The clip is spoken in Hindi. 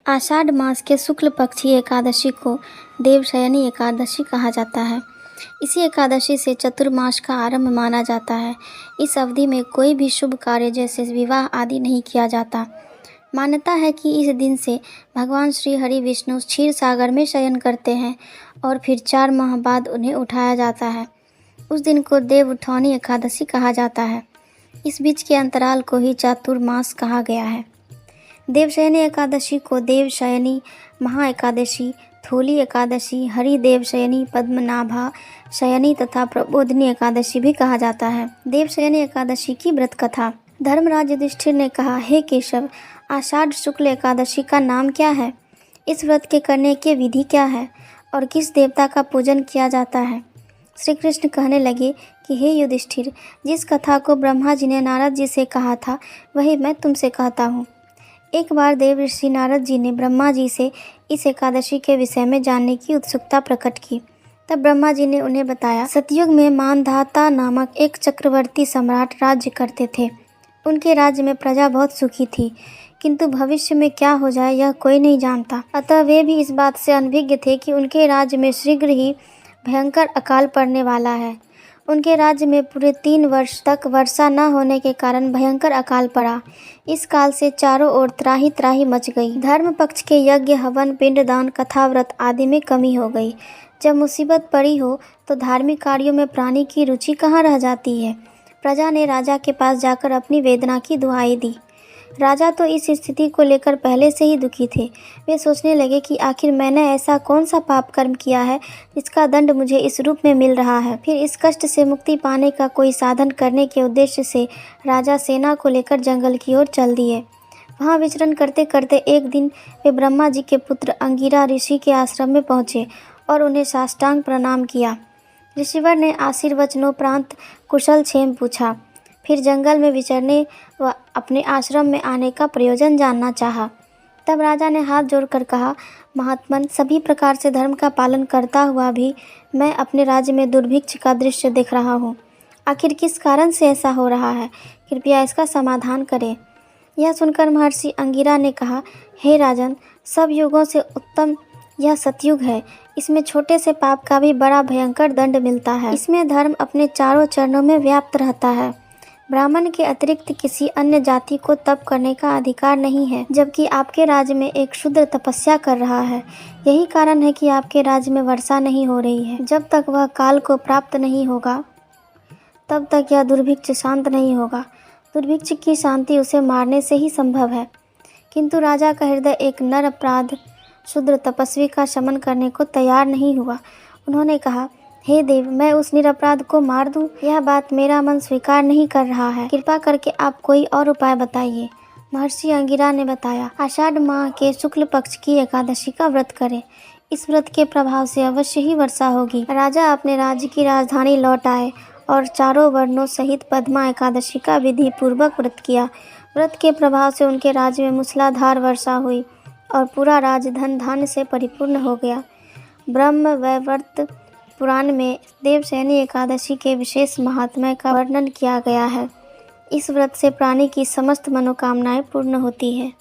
आषाढ़ मास के शुक्ल पक्षी एकादशी को देवशयनी एकादशी कहा जाता है। इसी एकादशी से चतुर्मास का आरंभ माना जाता है। इस अवधि में कोई भी शुभ कार्य जैसे विवाह आदि नहीं किया जाता। मान्यता है कि इस दिन से भगवान श्री हरि विष्णु क्षीर सागर में शयन करते हैं और फिर 4 माह बाद उन्हें उठाया जाता है। उस दिन को देव उठौनी एकादशी कहा जाता है। इस बीच के अंतराल को ही चातुर्मास कहा गया है। देवशयनी एकादशी को देवशयनी, महा एकादशी, थोली एकादशी, हरि देवशयनी, पद्मनाभा शयनी तथा प्रबोधिनी एकादशी भी कहा जाता है। देवशयनी एकादशी की व्रत कथा। धर्मराज युधिष्ठिर ने कहा, हे केशव, आषाढ़ शुक्ल एकादशी का नाम क्या है? इस व्रत के करने की विधि क्या है और किस देवता का पूजन किया जाता है? श्री कृष्ण कहने लगे कि हे युधिष्ठिर, जिस कथा को ब्रह्मा जी ने नारद जी से कहा था वही मैं तुमसे कहता हूँ। एक बार देव ऋषि नारद जी ने ब्रह्मा जी से इस एकादशी के विषय में जानने की उत्सुकता प्रकट की। तब ब्रह्मा जी ने उन्हें बताया, सतयुग में मानधाता नामक एक चक्रवर्ती सम्राट राज्य करते थे। उनके राज्य में प्रजा बहुत सुखी थी, किंतु भविष्य में क्या हो जाए यह कोई नहीं जानता। अतः वे भी इस बात से अनभिज्ञ थे कि उनके राज्य में शीघ्र ही भयंकर अकाल पड़ने वाला है। उनके राज्य में पूरे 3 वर्ष तक वर्षा न होने के कारण भयंकर अकाल पड़ा। इस काल से चारों ओर त्राही त्राही मच गई। धर्म पक्ष के यज्ञ, हवन, पिंडदान, कथा, व्रत आदि में कमी हो गई। जब मुसीबत पड़ी हो तो धार्मिक कार्यों में प्राणी की रुचि कहाँ रह जाती है। प्रजा ने राजा के पास जाकर अपनी वेदना की दुहाई दी। राजा तो इस स्थिति को लेकर पहले से ही दुखी थे। वे सोचने लगे कि आखिर मैंने ऐसा कौन सा पाप कर्म किया है जिसका दंड मुझे इस रूप में मिल रहा है। फिर इस कष्ट से मुक्ति पाने का कोई साधन करने के उद्देश्य से राजा सेना को लेकर जंगल की ओर चल दिए। वहाँ विचरण करते करते एक दिन वे ब्रह्मा जी के पुत्र अंगिरा ऋषि के आश्रम में पहुँचे और उन्हें साष्टांग प्रणाम किया। ऋषिवर ने आशीर्वचनोपरांत कुशल क्षेम पूछा। फिर जंगल में विचरने व अपने आश्रम में आने का प्रयोजन जानना चाहा। तब राजा ने हाथ जोड़कर कहा, महात्मन, सभी प्रकार से धर्म का पालन करता हुआ भी मैं अपने राज्य में दुर्भिक्ष का दृश्य देख रहा हूँ। आखिर किस कारण से ऐसा हो रहा है? कृपया इसका समाधान करें। यह सुनकर महर्षि अंगिरा ने कहा, हे राजन, सब युगों से उत्तम यह सतयुग है। इसमें छोटे से पाप का भी बड़ा भयंकर दंड मिलता है। इसमें धर्म अपने चारों चरणों में व्याप्त रहता है। ब्राह्मण के अतिरिक्त किसी अन्य जाति को तप करने का अधिकार नहीं है, जबकि आपके राज्य में एक शूद्र तपस्या कर रहा है। यही कारण है कि आपके राज्य में वर्षा नहीं हो रही है। जब तक वह काल को प्राप्त नहीं होगा तब तक यह दुर्भिक्ष शांत नहीं होगा। दुर्भिक्ष की शांति उसे मारने से ही संभव है। किंतु राजा का हृदय एक नर अपराध शूद्र तपस्वी का शमन करने को तैयार नहीं हुआ। उन्होंने कहा, हे देव, मैं उस निरपराध को मार दूं? यह बात मेरा मन स्वीकार नहीं कर रहा है। कृपा करके आप कोई और उपाय बताइए। महर्षि अंगिरा ने बताया, आषाढ़ माह के शुक्ल पक्ष की एकादशी का व्रत करें। इस व्रत के प्रभाव से अवश्य ही वर्षा होगी। राजा अपने राज्य की राजधानी लौट आए और चारों वर्णों सहित पद्मा एकादशी का विधि पूर्वक व्रत किया। व्रत के प्रभाव से उनके राज्य में मूसलाधार वर्षा हुई और पूरा राज्य धन धान्य से परिपूर्ण हो गया। ब्रह्म वैवर्त पुराण में देवशयनी एकादशी के विशेष महात्म्य का वर्णन किया गया है। इस व्रत से प्राणी की समस्त मनोकामनाएं पूर्ण होती है।